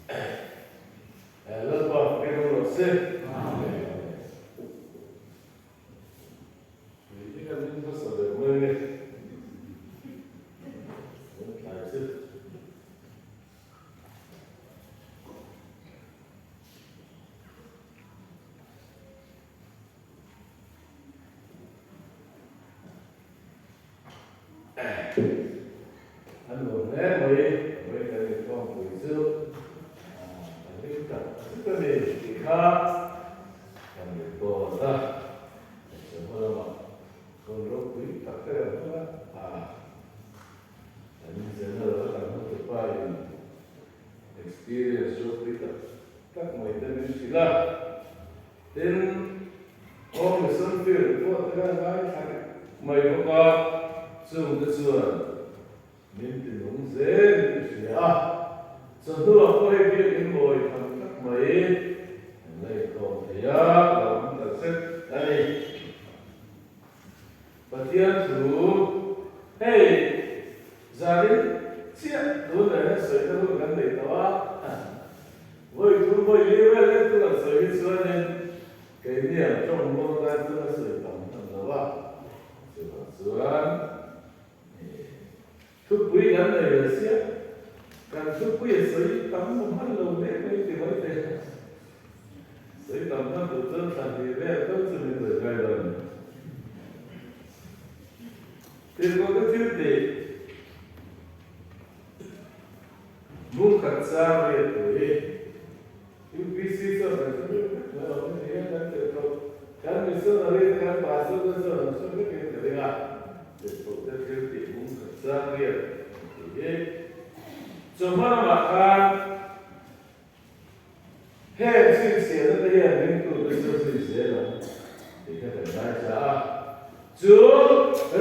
lớp một cái đồ lột xếp cái cần những cơ sở để mơ nghe tài sức anh một nét mới cái con tuổi xưa cái cả cái này thì khác còn người to ra sẽ hơn mà con lúc quý tất cả là anh sẽ nhớ là nó được bao nhiêu experience lúc quý tất mọi tên mình chỉ là tên ông người sơn phiền của tất cả cái mày có dùng cái sườn nên từ ông dễ thì giờ tôi có hay biết cái mồi thằng các mấy này còn thấy làm là xét đây và thiên thủ hey gia đình chuyện tôi là sợi tôi gần để đó với tôi với liêu lên tôi là sợi xưa nên cái niệm trong môn ta tôi là sợi tầm thằng đó sữa thức quý gắn này là siết càng thức quý sấy tắm một mắt lâu đấy mấy thì mấy thế sấy tắm nó tự thân sản thì về tốt cho mình được vài lần thì có cái thứ gì muốn khẩn xa về tuổi UPC sao phải không biết là nó thế đang tự cầu cái mình sơ là lên cái bà sơ nó sơ biết cái gì à để tổ chức cái gì muốn khẩn xa về thì cho mà khăn hết xin xỉa nó đây là những tụ cái sơ xin xỉa là thì cái này nói ra chú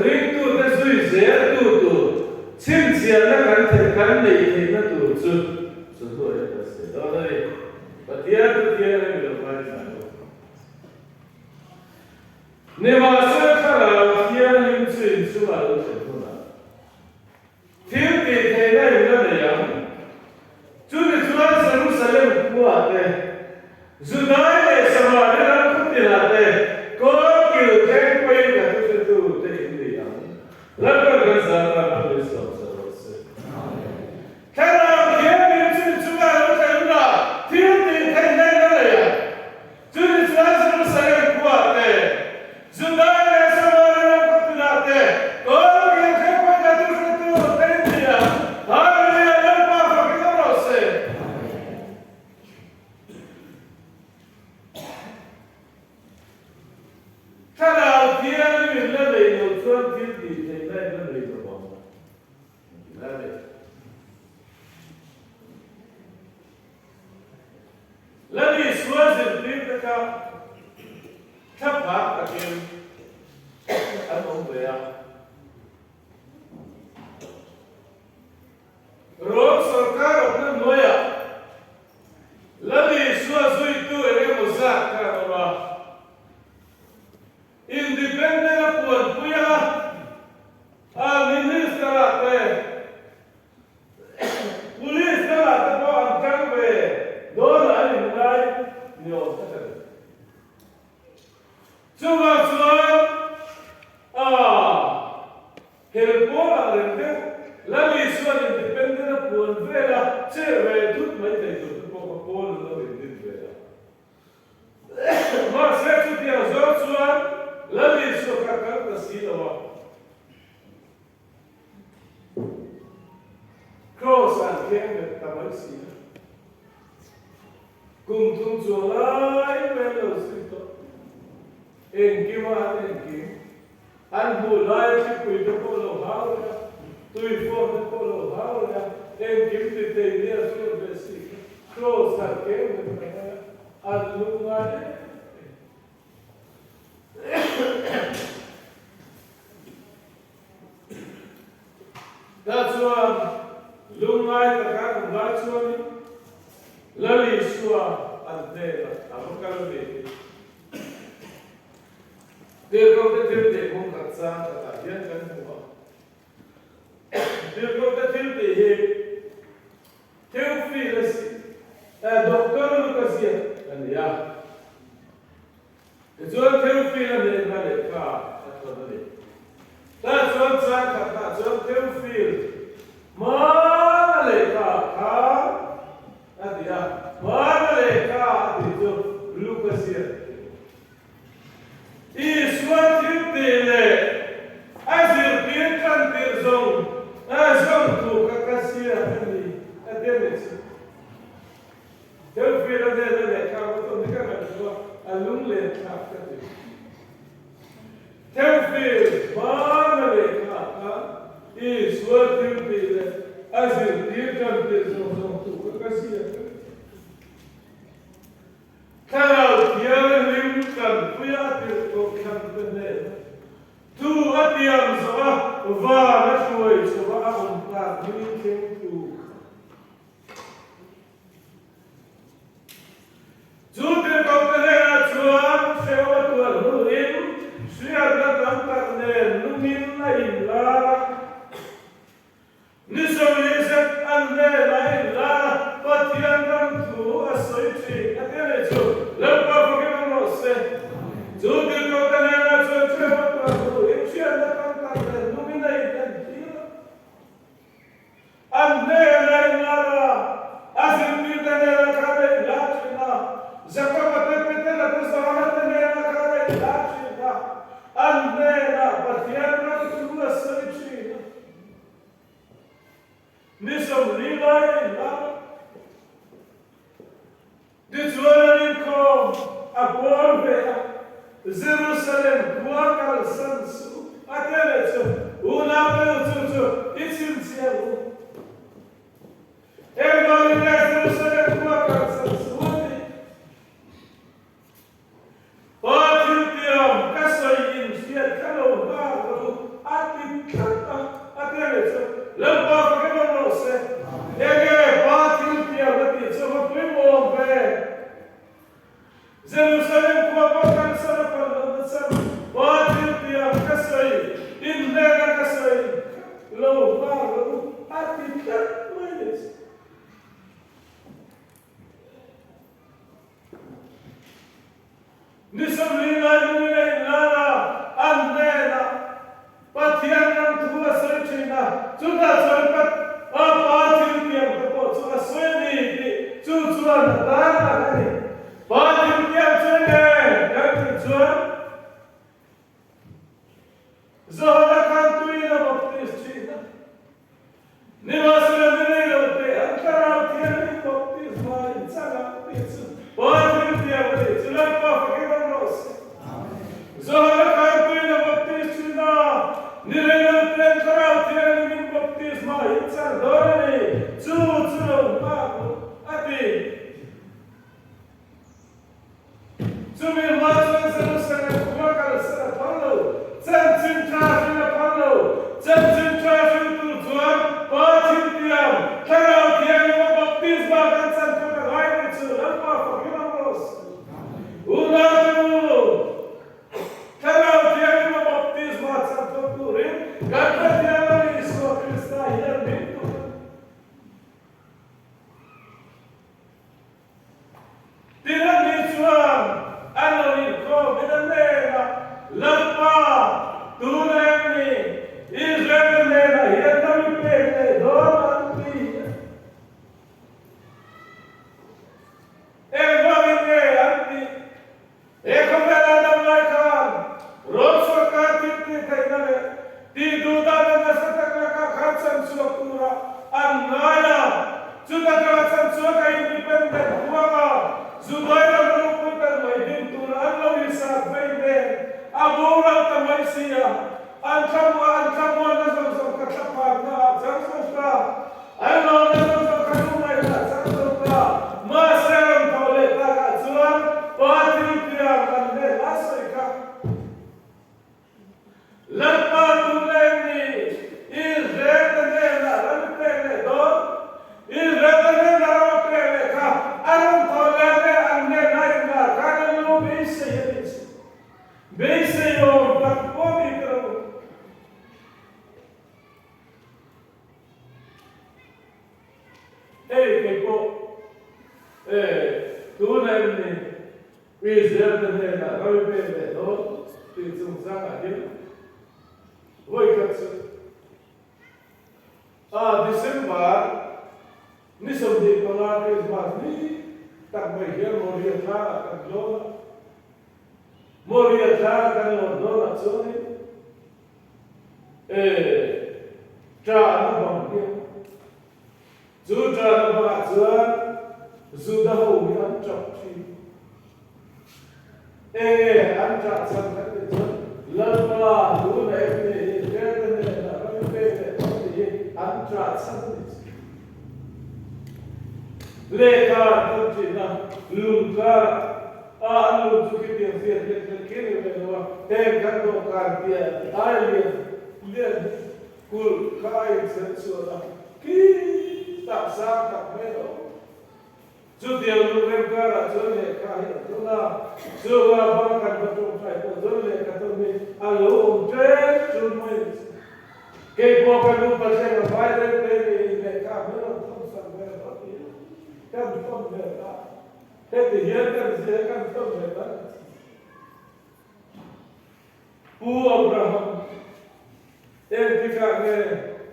riêng tụ cái suy xỉa tụ xin xỉa nó cắn này thì nó tụ chú tôi là xỉa đó đây và tiếc này được phải sao nếu mà sơ khá là tiếc những chuyện chú mà được sẽ không nào thiếu thì thế này nó để chú thì chú ăn Jerusalem của thế chú nói để sao mà nó đang không tiền là thế có kiểu thế quay cả chú sẽ tu thế gì rất là gần xa là nó để sống thế nào thiếu những chuyện chú mà được sẽ không nào thiếu thì thế này nó để chú thì chú ăn Jerusalem của thế chú nói để sao mà nó đang không tiền là thế có kiểu thế quay cả chú sẽ tu thế gì Hallelujah, Lord, Papa, que não você. Cada dia ele me leva no chão de tem leva no bom. Leva. Leva suas de cá. Capa aquele. A mão ver. रोग सरकार अपने Noah लड़ी सुई तू array मुजाक का बाबा independent अपन पुया minister आते police का आते तो अंकल पे दो लाइन मिलाई न्यूज़ करते चुमा हेल्पो आ रहे Lali suan independent puan vela chere tut mai te tut ko ko lo independent vela ma se tu dia zor suan lali so ka ta sila wa cross an kem ta mai sila kum tum so lai vela sito en ki an bu lai chi ku to ko lo ha tôi phong cái cô lô háo ra em kiếm từ tiền đi ở chỗ về xí close là kéo mình ăn luôn ngay that's why luôn ngay tất cả cùng lại xuôi lali xua ăn tê là không có gì điều không thể thiếu để không khắc xa là tại hiện chân của điều không thể thiếu để thiếu phi là gì alung le thak ka te theo phê ba na le ka ka e suwa theo phê le azir tir kan te zong tu ka si ya kalau dia rimkan puya tir ko kan te ne tu atiam sawa va na shuai sawa ta ni kem tu Jude kopelera chuan sewa tua nuin siada tamtak ne numin na illa nisomiset ande na illa patian ram tu asoi chi atene chu lampa fogem no se Jude kopelera chuan sewa tua nuin siada tamtak ne numin na illa ande na illa azim mirtane la kabe lachina Zakapate petela kusahana nena kare lachina andena patiana tuwa sarichina nisom lilai la ditsuanin kom aporve Jerusalem kuakal sansu atelecho una pelutu isim cielo Everybody in Jerusalem kuakal sansu Patiltiam kasayin siat kalau baru atin kata atelecho lempa bagaimana se ege patiltiam berarti semua primo be Jerusalem kuapakan sana pada sana patiltiam kasayin indera kasayin lo baru atin kata Nisomlila nile nara andena patianam tuwa sarchina chuda sarpat apatil tiam kapo chuda sweni chuda nadana kani patil tiam chune yakti chuan zohara kantuina baptis china nivasura nile lote ankara tiam baptis mai chaga pitsu patil tiam chula pa Zohar kartuina baptisma, nireno tren karautia min baptisma, itza dorani, chu mago, ati. Zumir matsan sarusana kumakal sara palo, tsantzim trafina palo, tsantzim trafina tutuam, patin tiam, karautia min baptisma, kansan tukar haini chu, lampa fakinamos. Unadu! Kalau dia mau baptis macam turin, kata dia mau Yesus Kristus yang itu. Tidak dijual, anonim kau bidana, lepas tulen ni, Israel bidana, yang kami pilih doang dia. Ini anti, Rosso katiti kainale di dudana nasatakaka khatsan suakura annaya sudah khatsan suaka independen kuama zubaira merupakan maidin tura Allah bisa bainde abura tamaisia ankamu nazam kataparna zansuka Allah nazam kanumai zansuka maseram toleta zuan patritia kande asika Lampa tuleni, izredena, rampele do, izredena rampele ka, aram tolene anne naina, kanelu beise yo, takponi karo. Kepo, tuleni, izredena, rampele do, titsungsanga hill. Voi katsu. December ni samdi pala Christmas ni tak bagian moria tha kan lona. Moria tha kan lona choni. Tra na bang dia. Zu tra na ba chuan zu da ho mi an chok chi. anh trả sẵn các cái chuyện lần mà đủ này thì cái này là cái về thì anh trả sẵn lệ cả tâm trí là luôn cả anh luôn chụp cái tiền tiền cái này là tem các đồ card tiền ai liền cool cái sự sự là cái tạo ra các cái đó chú tiền luôn em cả là chú lệ cái đó là chú là bao cái vật dụng phải có chú lệ cái đó mình alo ông chết chú mới cái bộ cái lúc mà xem là phải đấy lệ cái đó không sao về đó thì cái không về đó thế thì hiện cái gì cái không về đó pu Abraham em thì cả cái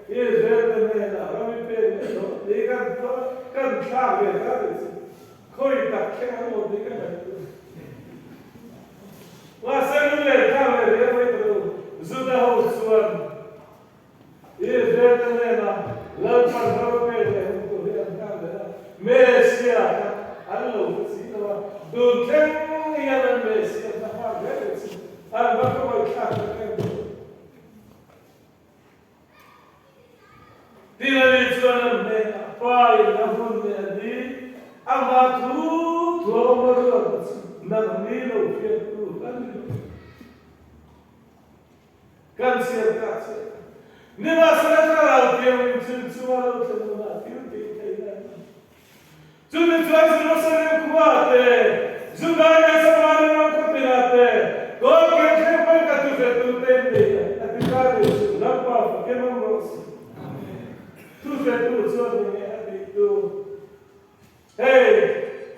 Israel này là Rami pe này đó đi cái sao về đó thì khơi tập cái một cái này và xem lên tham về đấy mới được Judah hậu xuân Israel này là lần phần Rami pe này không có hiện tham về đó Messia anh lâu cái gì đó đường thang như là Messia nó hoa cái gì anh bắt đầu khai cái thì là đi cho nên này phải là muốn này đi ama tu mà rồi nằm đi đâu phía tu can ser nhưng mà sẽ là cái mình xin chúa là cái mà thiếu đi cái này cho nên chúa sẽ qua thế chúng ta sẽ làm nó có thể là thế có cái phải cả tu sẽ tu tên đi thì cái gì nó bảo cái nó nói tu sẽ tu cho nên là tu hey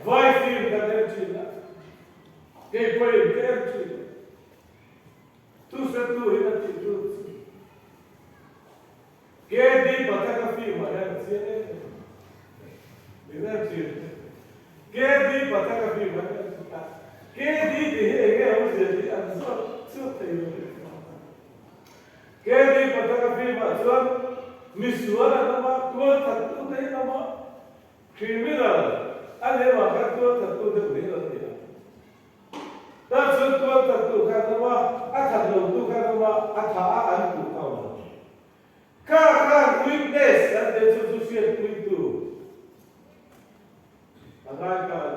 vai phim cái này chỉ là cái phải cái chỉ tu sẽ tu là chỉ tu cái đi bắt cái phim mà là gì đấy cái gì cái đi bắt cái phim mà cái đi thì cái ông sẽ đi ăn suốt thấy cái đi bắt cái phim mà suốt misuara nama tua satu dari nama criminal ada maka tua satu dari dia dan tua satu kan nama akan lalu kan nama akan tu kau kan witness dan sesuatu itu akan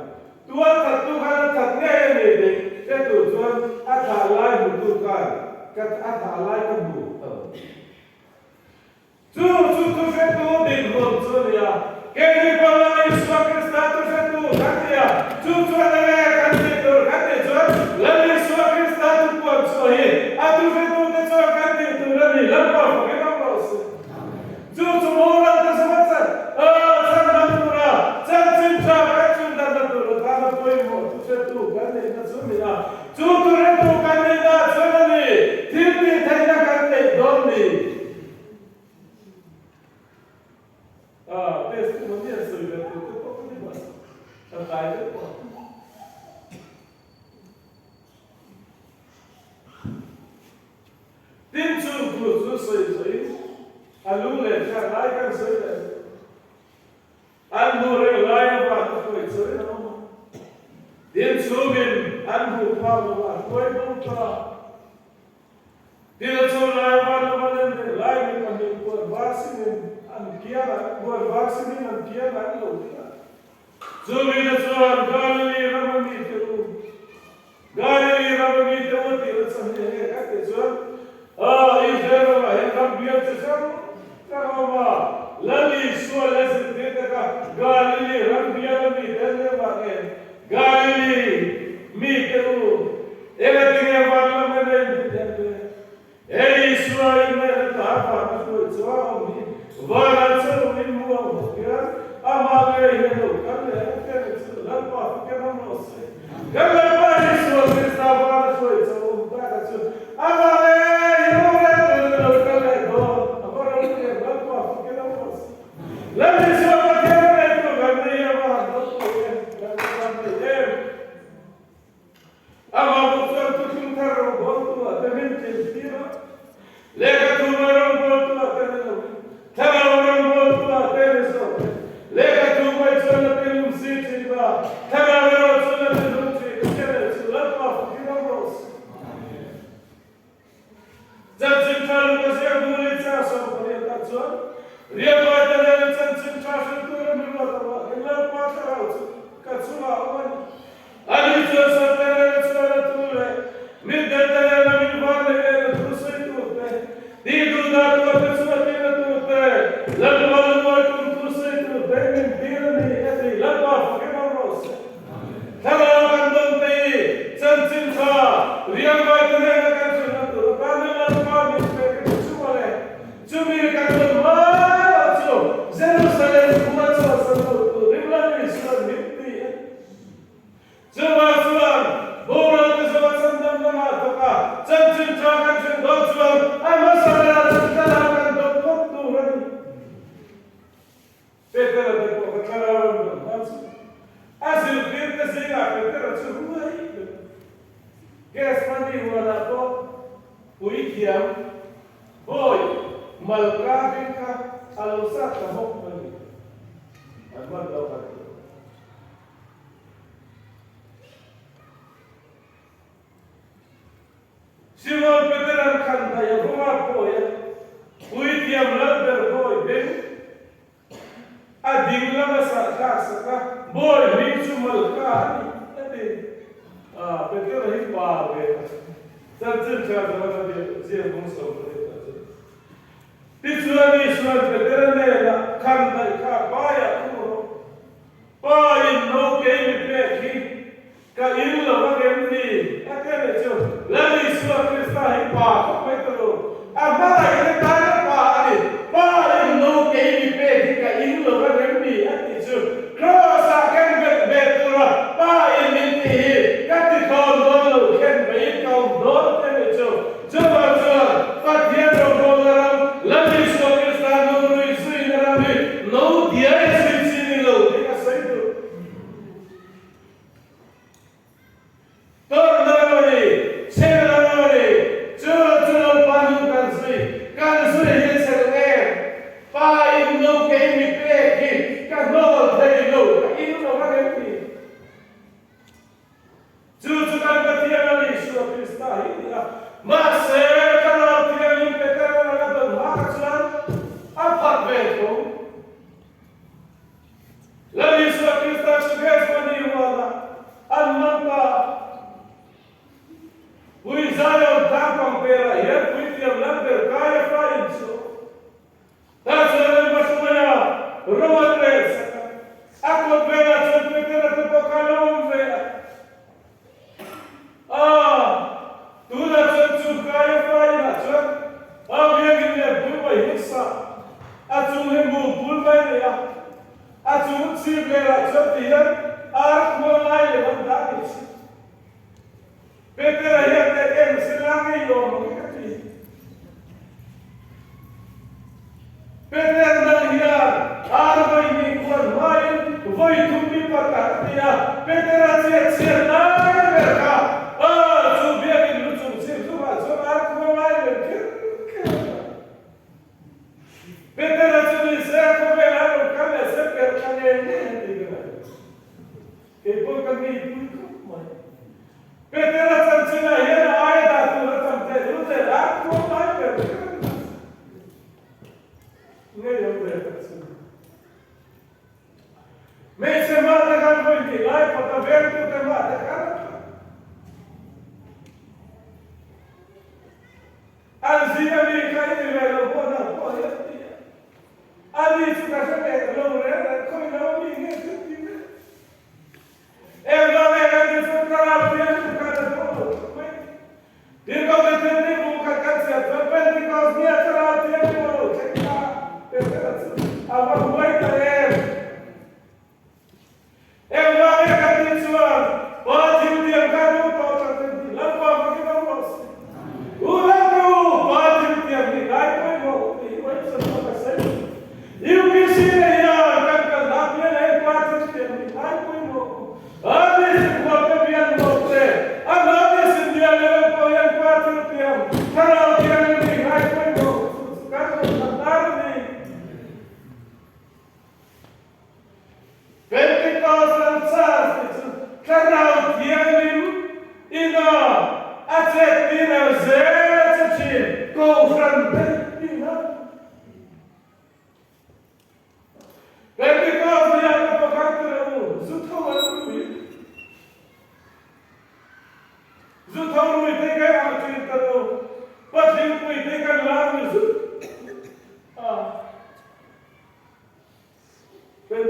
tua satu kan taknya ini itu tuan akan lain bukan akan lain kamu tu fais tout des grands trucs là. Quel est pas là il soit que ça tu fais tout quand ya. Tu as la quand tu là il soit que ça tu peux soyer. A tu fais tout de ça quand tu là il là pas que non pas. Tu mora de ça ça. Ça natura. Ça tu as tu da natura. Quand tu fais tout quand tu là ça là. Tu fais tout quand tu là ça là. Tu te t'as quand tu dormi. Testemunha sobre a tua comunidade. A pai do povo. Tem tudo isso aí. A lula já lá e cansou dela. A lula lá e a vaca foi isso aí não. Tem subir a lula lá foi montar. Tem tudo lá e a vaca vai lá e caminho por vacina. Ankiana, buat vaksin Ankiana loh. Zubin Tuhan Galilei Ramani itu, Galilei Ramani itu tidak sampai kata Tuhan. Israel yang kambiar sesam, kalau lali soal seperti itu Galilei Ramani itu bagian Galilei itu, tinggal malam itu. Israel itu apa Tuhan? Varação em mão, amarei no cabelo, quero lá para que não nossa. Cada vez você estava na sua vontade, amarei no cabelo, agora eu quero lá para que não nossa. Lá de sua terra no cabelo, amado tanto que um carro voltou até mentira, lega tu marão voltou até não. Tava orando por atenção. Lega tu vai só na pelo sítio lá. Tava orando só na pelo sítio. Quero lá para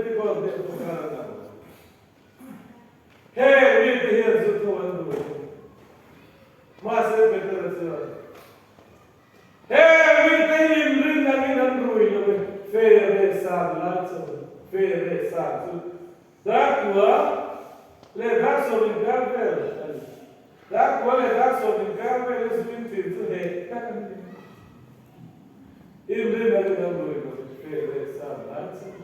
ti ko de to kana. Hey, we be here to to and do. Mas better to. Hey, we be in bring na min andru ilo. Fere sa lato. Fere sa tu. Dakwa le daso in garvel. Dakwa le daso in garvel is winti to he. In bring na min andru ilo. Fere sa lato.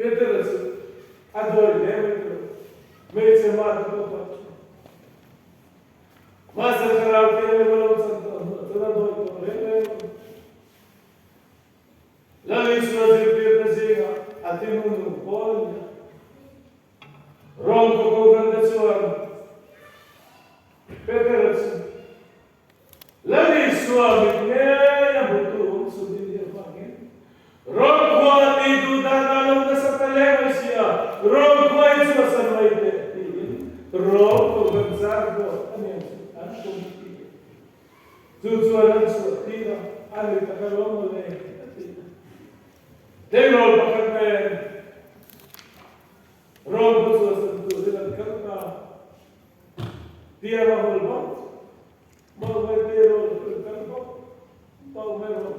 Petrus, adore Demetro, made some other Master Karaoke, Lavis was in Pia, Atimu, Paul, Ronco, Grandeswan, Petrus, Lavis was in Butu, so did you fucking Ronco, do that along the Sapalesia, Ronco is was a right Ronco, Gonzago, Tutuaran Sotino, Ali Tacaromo, they roll back and then Rome was to the Kata, Tierra Holbot, Movetero, Pomero,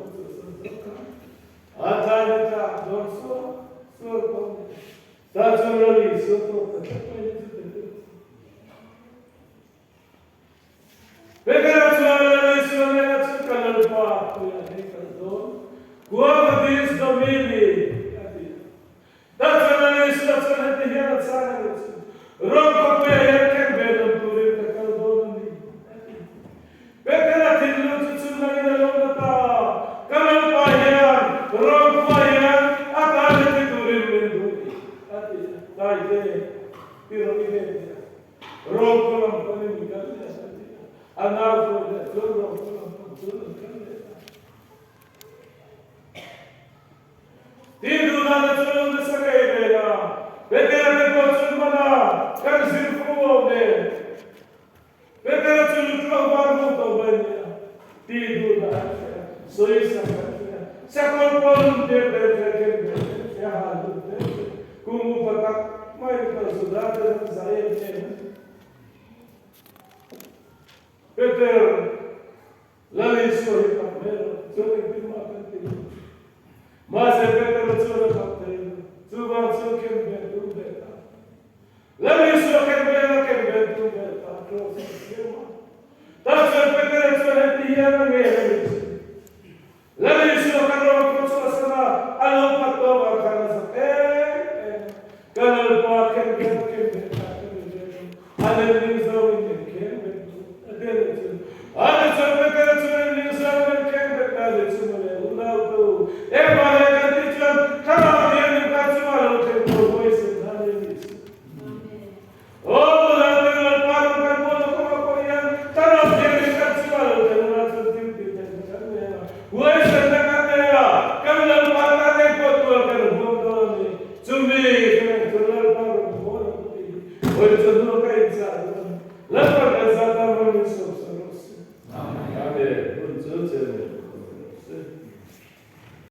Atalita, Dorso, Sorto, that's a release, so Guarda Deus domini. That's an analysis of the here at silence. Rock of a can bed on to the Caldoni. Better at it looks to the Lota. Come on, fire, rock fire, a quality to remember. Like the pyramid. Rock of and now for the floor of Tidu na tulong sa kaibela. Pwede natin po sumana. Kansin po de. Pwede natin tulong bago to ba niya. Tidu na siya. So isa siya. Sa kolpon de pwede siya halo de. Kung upatak may kasudada ng saya niya. Pwede lalis ko ito. Meron. So nagpimakan tidu. Mas é Pedro Tsura Kaptein, Tsuba Tsuken Betu Beta. Let me show Betu Beta, close to That's a Pedro Tsura Tiana.